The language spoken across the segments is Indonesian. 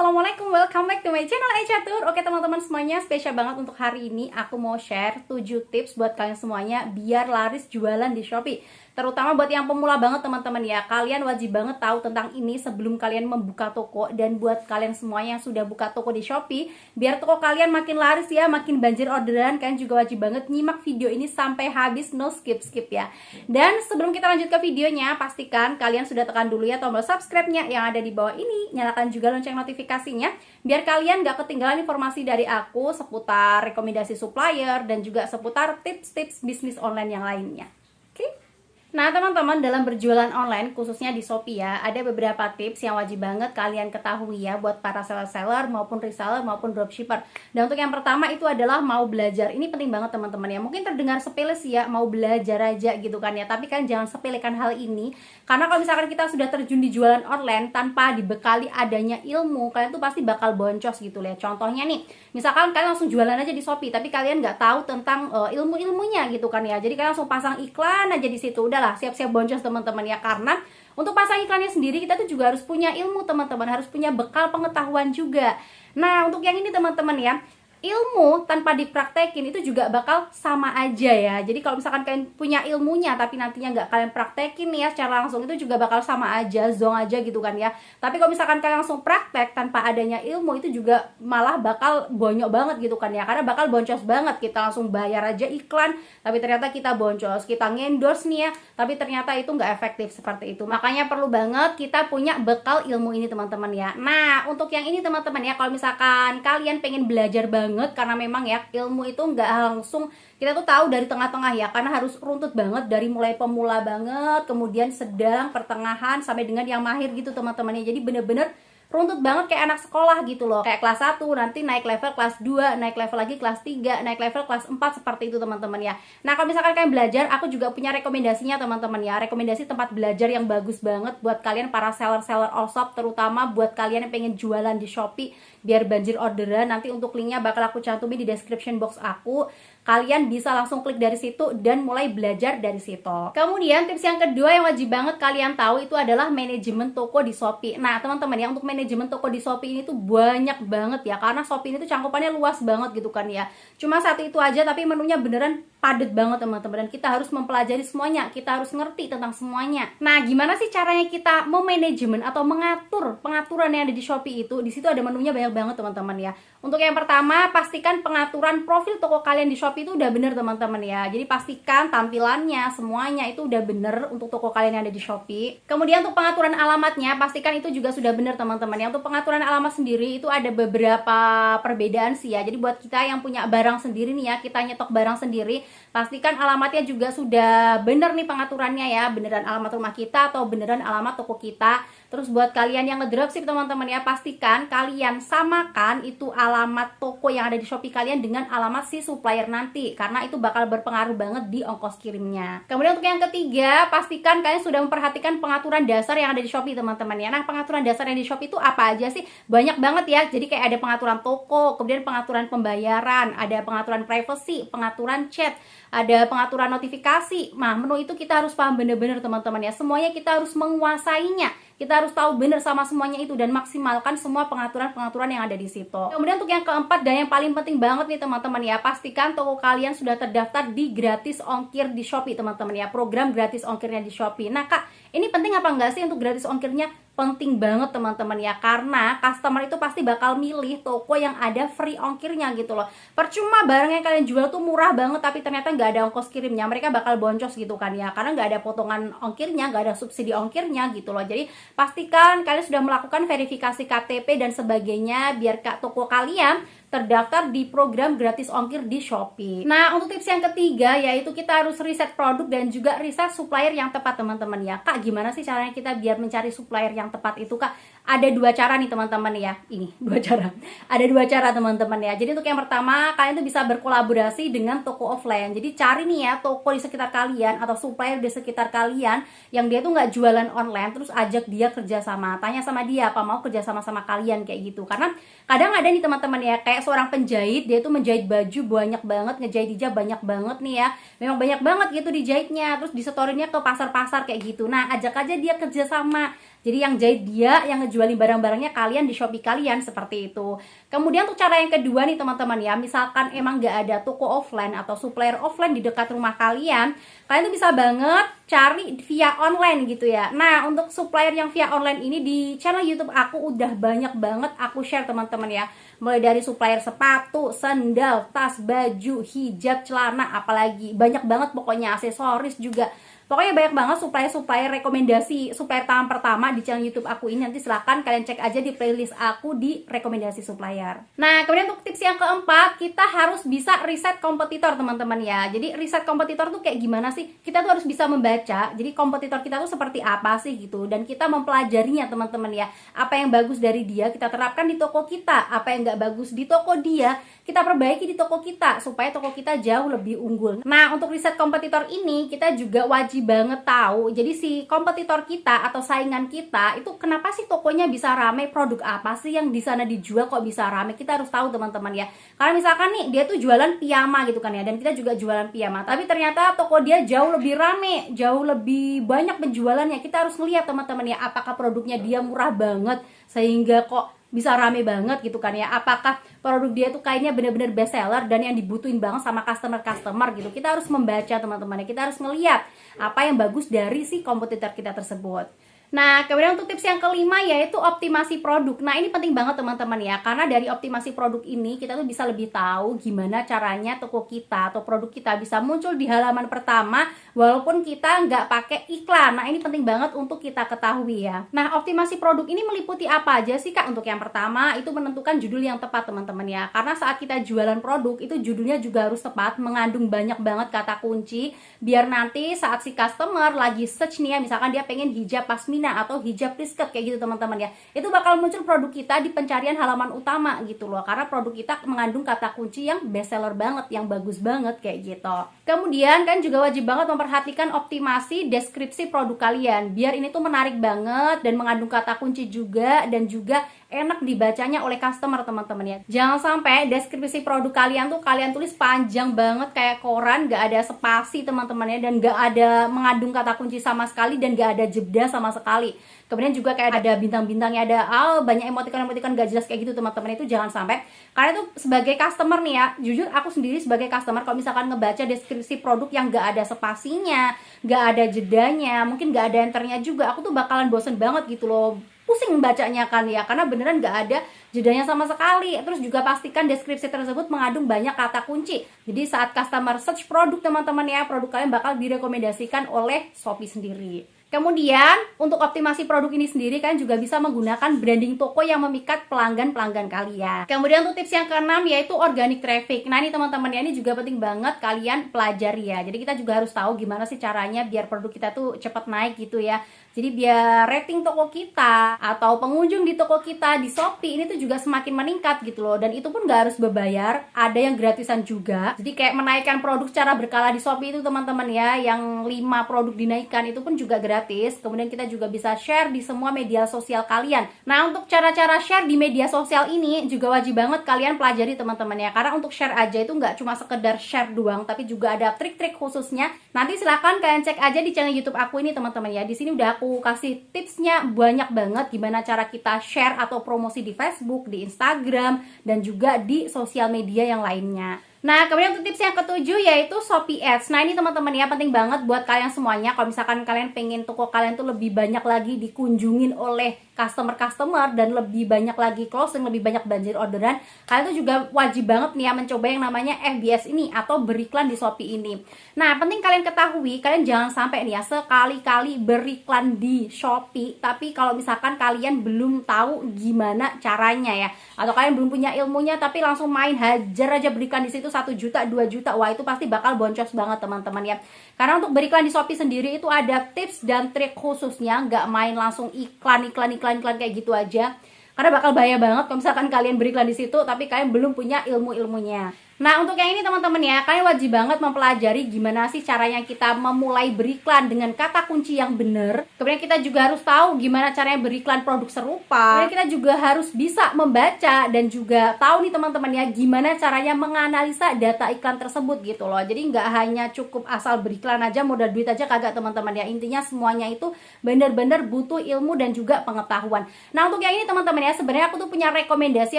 assalamualaikum, welcome back to my channel Ecatur. Oke teman-teman semuanya, spesial banget untuk hari ini aku mau share 7 tips buat kalian semuanya biar laris jualan di Shopee. Terutama buat yang pemula banget teman-teman ya, kalian wajib banget tahu tentang ini sebelum kalian membuka toko. Dan buat kalian semuanya yang sudah buka toko di Shopee, biar toko kalian makin laris ya, makin banjir orderan, kalian juga wajib banget nyimak video ini sampai habis, no skip-skip ya. Dan sebelum kita lanjut ke videonya, pastikan kalian sudah tekan dulu ya tombol subscribe-nya yang ada di bawah ini. Nyalakan juga lonceng notifikasinya, biar kalian gak ketinggalan informasi dari aku seputar rekomendasi supplier dan juga seputar tips-tips bisnis online yang lainnya. Oke? Nah teman-teman, dalam berjualan online khususnya di Shopee ya, ada beberapa tips yang wajib banget kalian ketahui ya buat para seller-seller maupun reseller maupun dropshipper. Dan untuk yang pertama itu adalah mau belajar. Ini penting banget teman-teman ya. Mungkin terdengar sepele sih ya, mau belajar aja gitu kan ya, tapi kan jangan sepelekan hal ini. Karena kalau misalkan kita sudah terjun di jualan online tanpa dibekali adanya ilmu, kalian tuh pasti bakal boncos gitu ya. Contohnya nih, misalkan kalian langsung jualan aja di Shopee tapi kalian nggak tahu tentang ilmu-ilmunya gitu kan ya. Jadi kalian langsung pasang iklan aja di situ. Udah siap-siap boncos teman-teman ya, karena untuk pasang iklannya sendiri kita tuh juga harus punya ilmu teman-teman, harus punya bekal pengetahuan juga. Nah untuk yang ini teman-teman ya, ilmu tanpa dipraktekin itu juga bakal sama aja ya. Jadi kalau misalkan kalian punya ilmunya tapi nantinya nggak kalian praktekin nih ya secara langsung, itu juga bakal sama aja, zong aja gitu kan ya. Tapi kalau misalkan kalian langsung praktek tanpa adanya ilmu, itu juga malah bakal bonyok banget gitu kan ya, karena bakal boncos banget. Kita langsung bayar aja iklan tapi ternyata kita boncos, kita ngendorse nih ya tapi ternyata itu nggak efektif seperti itu. Makanya perlu banget kita punya bekal ilmu ini teman-teman ya. Nah untuk yang ini teman-teman ya, kalau misalkan kalian pengen belajar banget, karena memang ya ilmu itu nggak langsung kita tuh tahu dari tengah-tengah ya, karena harus runtut banget dari mulai pemula banget, kemudian sedang, pertengahan, sampai dengan yang mahir gitu teman-teman ya. Jadi bener-bener runtut banget kayak anak sekolah gitu loh. Kayak kelas 1 nanti naik level kelas 2, naik level lagi kelas 3, naik level kelas 4, seperti itu teman-teman ya. Nah kalau misalkan kalian belajar, aku juga punya rekomendasinya teman-teman ya. Rekomendasi tempat belajar yang bagus banget buat kalian para seller-seller all shop, terutama buat kalian yang pengen jualan di Shopee biar banjir orderan. Nanti untuk linknya bakal aku cantumin di description box aku. Kalian bisa langsung klik dari situ dan mulai belajar dari situ. Kemudian tips yang kedua yang wajib banget kalian tahu itu adalah manajemen toko di Shopee. Nah teman-teman ya, untuk manajemen toko di Shopee ini tuh banyak banget ya, karena Shopee ini tuh cangkupannya luas banget gitu kan ya. Cuma satu itu aja tapi menunya beneran padat banget teman-teman, dan kita harus mempelajari semuanya, kita harus ngerti tentang semuanya. Nah gimana sih caranya kita memanajemen atau mengatur pengaturan yang ada di Shopee itu? Di situ ada menunya banyak banget teman-teman ya. Untuk yang pertama, pastikan pengaturan profil toko kalian di Shopee itu udah bener teman-teman ya. Jadi pastikan tampilannya semuanya itu udah bener untuk toko kalian yang ada di Shopee. Kemudian untuk pengaturan alamatnya, pastikan itu juga sudah bener teman-teman ya. Untuk pengaturan alamat sendiri itu ada beberapa perbedaan sih ya. Jadi buat kita yang punya barang sendiri nih ya, kita nyetok barang sendiri, pastikan alamatnya juga sudah bener nih pengaturannya ya, beneran alamat rumah kita atau beneran alamat toko kita. Terus buat kalian yang ngedropship teman-teman ya, pastikan kalian samakan itu alamat toko yang ada di Shopee kalian dengan alamat si supplier nanti, karena itu bakal berpengaruh banget di ongkos kirimnya. Kemudian untuk yang ketiga, pastikan kalian sudah memperhatikan pengaturan dasar yang ada di Shopee teman-teman ya. Nah pengaturan dasar yang di Shopee itu apa aja sih? Banyak banget ya. Jadi kayak ada pengaturan toko, kemudian pengaturan pembayaran, ada pengaturan privacy, pengaturan chat, ada pengaturan notifikasi. Nah menu itu kita harus paham bener-bener teman-teman ya. Semuanya kita harus menguasainya. Kita harus tahu bener sama semuanya itu dan maksimalkan semua pengaturan-pengaturan yang ada di situ. Kemudian untuk yang keempat dan yang paling penting banget nih teman-teman ya, pastikan toko kalian sudah terdaftar di gratis ongkir di Shopee teman-teman ya. Program gratis ongkirnya di Shopee. Nah kak, ini penting apa enggak sih untuk gratis ongkirnya? Penting banget teman-teman ya, karena customer itu pasti bakal milih toko yang ada free ongkirnya gitu loh. Percuma barang yang kalian jual tuh murah banget tapi ternyata nggak ada ongkos kirimnya, mereka bakal boncos gitu kan ya, karena nggak ada potongan ongkirnya, nggak ada subsidi ongkirnya gitu loh. Jadi pastikan kalian sudah melakukan verifikasi KTP dan sebagainya biar toko kalian terdaftar di program gratis ongkir di Shopee. Nah untuk tips yang ketiga yaitu kita harus riset produk dan juga riset supplier yang tepat teman-teman ya. Kak gimana sih caranya kita biar mencari supplier yang tepat itu kak? Ada dua cara nih teman-teman ya. Ini dua cara. Ada dua cara teman-teman ya. Jadi untuk yang pertama, kalian tuh bisa berkolaborasi dengan toko offline. Jadi cari nih ya toko di sekitar kalian atau supplier di sekitar kalian yang dia tuh nggak jualan online, terus ajak dia kerjasama. Tanya sama dia apa mau kerjasama sama kalian kayak gitu. Karena kadang ada nih teman-teman ya, kayak seorang penjahit, dia tuh menjahit baju banyak banget, ngejahit hijab banyak banget nih ya. Memang banyak banget gitu dijahitnya, terus disetorinnya ke pasar-pasar kayak gitu. Nah ajak aja dia kerjasama. Jadi yang jahit dia, yang jualin barang-barangnya kalian di Shopee kalian, seperti itu. Kemudian untuk cara yang kedua nih teman-teman ya, misalkan emang nggak ada toko offline atau supplier offline di dekat rumah kalian tuh bisa banget cari via online gitu ya. Nah, untuk supplier yang via online ini di channel YouTube aku udah banyak banget aku share teman-teman ya. Mulai dari supplier sepatu, sandal, tas, baju, hijab, celana, apalagi banyak banget pokoknya, aksesoris juga. Pokoknya banyak banget supplier rekomendasi supplier tangan pertama di channel YouTube aku ini. Nanti silahkan kalian cek aja di playlist aku di rekomendasi supplier. Nah, kemudian untuk tips yang keempat, kita harus bisa riset kompetitor teman-teman ya. Jadi riset kompetitor tuh kayak gimana sih? Kita tuh harus bisa membaca. Jadi kompetitor kita tuh seperti apa sih gitu. Dan kita mempelajarinya teman-teman ya. Apa yang bagus dari dia kita terapkan di toko kita. Apa yang nggak bagus di toko dia kita perbaiki di toko kita supaya toko kita jauh lebih unggul. Nah, untuk riset kompetitor ini kita juga wajib banget tahu. Jadi si kompetitor kita atau saingan kita itu kenapa sih tokonya bisa rame, produk apa sih yang di sana dijual kok bisa rame? Kita harus tahu teman-teman ya. Karena misalkan nih dia tuh jualan piyama gitu kan ya, dan kita juga jualan piyama, tapi ternyata toko dia jauh lebih rame, jauh lebih banyak penjualannya. Kita harus ngeliat teman-teman ya, apakah produknya dia murah banget sehingga kok bisa rame banget gitu kan ya. Apakah produk dia tuh kayaknya bener-bener best seller dan yang dibutuhin banget sama customer gitu. Kita harus membaca teman-teman ya. Kita harus ngeliat apa yang bagus dari si kompetitor kita tersebut. Nah, kemudian untuk tips yang kelima yaitu optimasi produk. Nah, ini penting banget teman-teman ya, karena dari optimasi produk ini kita tuh bisa lebih tahu gimana caranya toko kita atau produk kita bisa muncul di halaman pertama walaupun kita nggak pakai iklan. Nah, ini penting banget untuk kita ketahui ya. Nah, optimasi produk ini meliputi apa aja sih Kak? Untuk yang pertama itu menentukan judul yang tepat teman-teman ya, karena saat kita jualan produk itu judulnya juga harus tepat, mengandung banyak banget kata kunci biar nanti saat si customer lagi search nih ya, misalkan dia pengen hijab pasmina atau hijab priskep kayak gitu teman-teman ya, itu bakal muncul produk kita di pencarian halaman utama gitu loh, karena produk kita mengandung kata kunci yang best seller banget, yang bagus banget kayak gitu. Kemudian kan juga wajib banget memperhatikan optimasi deskripsi produk kalian biar ini tuh menarik banget dan mengandung kata kunci juga, dan juga enak dibacanya oleh customer teman-teman ya. Jangan sampai deskripsi produk kalian tuh kalian tulis panjang banget kayak koran, gak ada spasi teman-teman ya, dan gak ada mengandung kata kunci sama sekali, dan gak ada jeda sama sekali. Kemudian juga kayak ada bintang-bintangnya, ada banyak emoticon-emoticon gak jelas kayak gitu teman-teman. Itu jangan sampai, karena itu sebagai customer nih ya, jujur aku sendiri sebagai customer kalau misalkan ngebaca deskripsi produk yang gak ada spasinya, gak ada jedanya, mungkin gak ada enternya juga, aku tuh bakalan bosen banget gitu loh, pusing bacanya kan ya, karena beneran gak ada jedanya sama sekali. Terus juga pastikan deskripsi tersebut mengandung banyak kata kunci, jadi saat customer search produk teman-teman ya, produk kalian bakal direkomendasikan oleh Shopee sendiri. Kemudian untuk optimasi produk ini sendiri kan juga bisa menggunakan branding toko yang memikat pelanggan-pelanggan kalian. Kemudian untuk tips yang keenam yaitu organic traffic. Nah ini teman-teman ya, ini juga penting banget kalian pelajari ya. Jadi kita juga harus tahu gimana sih caranya biar produk kita tuh cepat naik gitu ya. Jadi biar rating toko kita atau pengunjung di toko kita di Shopee ini tuh juga semakin meningkat gitu loh. Dan itu pun gak harus berbayar, ada yang gratisan juga. Jadi kayak menaikkan produk secara berkala di Shopee itu teman-teman ya, yang 5 produk dinaikkan itu pun juga gratis. Kemudian kita juga bisa share di semua media sosial kalian. Nah untuk cara-cara share di media sosial ini juga wajib banget kalian pelajari teman-teman ya. Karena untuk share aja itu nggak cuma sekedar share doang, tapi juga ada trik-trik khususnya. Nanti silahkan kalian cek aja di channel YouTube aku ini teman-teman ya. Di sini udah aku kasih tipsnya banyak banget gimana cara kita share atau promosi di Facebook, di Instagram, dan juga di sosial media yang lainnya. Nah, kemudian untuk tips yang ketujuh yaitu Shopee Ads. Nah, ini teman-teman ya penting banget buat kalian semuanya. Kalau misalkan kalian pengen toko kalian tuh lebih banyak lagi dikunjungin oleh customer dan lebih banyak lagi closing, lebih banyak banjir orderan, kalian tuh juga wajib banget nih ya mencoba yang namanya FBS ini atau beriklan di Shopee ini. Nah, penting kalian ketahui, kalian jangan sampai nih ya sekali-kali beriklan di Shopee, tapi kalau misalkan kalian belum tahu gimana caranya ya, atau kalian belum punya ilmunya tapi langsung main hajar aja beriklan di situ 1 juta, 2 juta, wah itu pasti bakal boncos banget teman-teman ya. Karena untuk beriklan di Shopee sendiri itu ada tips dan trik khususnya, nggak main langsung iklan kayak gitu aja. Karena bakal bahaya banget kalau misalkan kalian beriklan di situ tapi kalian belum punya ilmu-ilmunya. Nah, untuk yang ini teman-teman ya, kalian wajib banget mempelajari gimana sih caranya kita memulai beriklan dengan kata kunci yang benar. Kemudian kita juga harus tahu gimana caranya beriklan produk serupa. Kemudian kita juga harus bisa membaca dan juga tahu nih teman-teman ya, gimana caranya menganalisa data iklan tersebut gitu loh. Jadi nggak hanya cukup asal beriklan aja, modal duit aja kagak teman-teman ya. Intinya semuanya itu benar-benar butuh ilmu dan juga pengetahuan. Nah, untuk yang ini teman-teman ya, sebenarnya aku tuh punya rekomendasi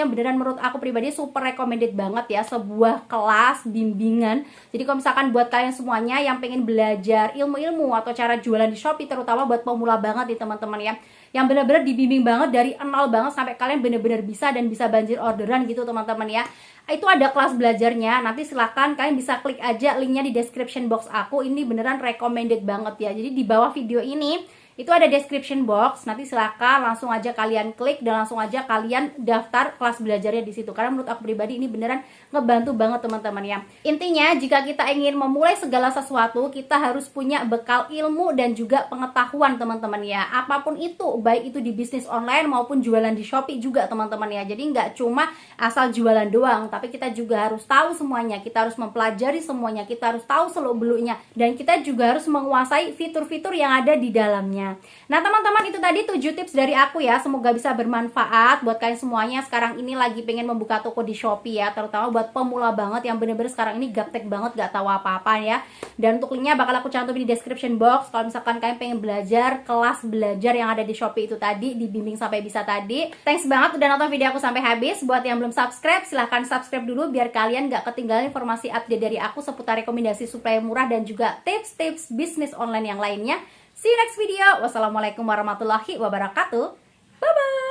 yang beneran menurut aku pribadi super recommended banget ya, sebuah kelas bimbingan. Jadi kalau misalkan buat kalian semuanya yang pengen belajar ilmu-ilmu atau cara jualan di Shopee, terutama buat pemula banget nih teman-teman ya, yang benar-benar dibimbing banget dari nol banget sampai kalian benar-benar bisa dan bisa banjir orderan gitu teman-teman ya, itu ada kelas belajarnya. Nanti silahkan kalian bisa klik aja linknya di description box aku. Ini beneran recommended banget ya. Jadi di bawah video ini itu ada description box, nanti silakan langsung aja kalian klik dan langsung aja kalian daftar kelas belajarnya di situ. Karena menurut aku pribadi ini beneran ngebantu banget teman-teman ya. Intinya jika kita ingin memulai segala sesuatu, kita harus punya bekal ilmu dan juga pengetahuan teman-teman ya. Apapun itu, baik itu di bisnis online maupun jualan di Shopee juga teman-teman ya. Jadi nggak cuma asal jualan doang, tapi kita juga harus tahu semuanya, kita harus mempelajari semuanya, kita harus tahu seluk-beluknya, dan kita juga harus menguasai fitur-fitur yang ada di dalamnya. Nah teman-teman, itu tadi 7 tips dari aku ya, semoga bisa bermanfaat buat kalian semuanya. Sekarang ini lagi pengen membuka toko di Shopee ya, terutama buat pemula banget yang bener-bener sekarang ini gaptek banget, gak tahu apa-apa ya. Dan untuk linknya bakal aku cantumin di description box. Kalau misalkan kalian pengen belajar kelas belajar yang ada di Shopee itu tadi, dibimbing sampai bisa tadi. Thanks banget udah nonton video aku sampai habis. Buat yang belum subscribe, silahkan subscribe dulu biar kalian gak ketinggalan informasi update dari aku seputar rekomendasi suplai murah dan juga tips-tips bisnis online yang lainnya. See you next video. Wassalamualaikum warahmatullahi wabarakatuh. Bye-bye.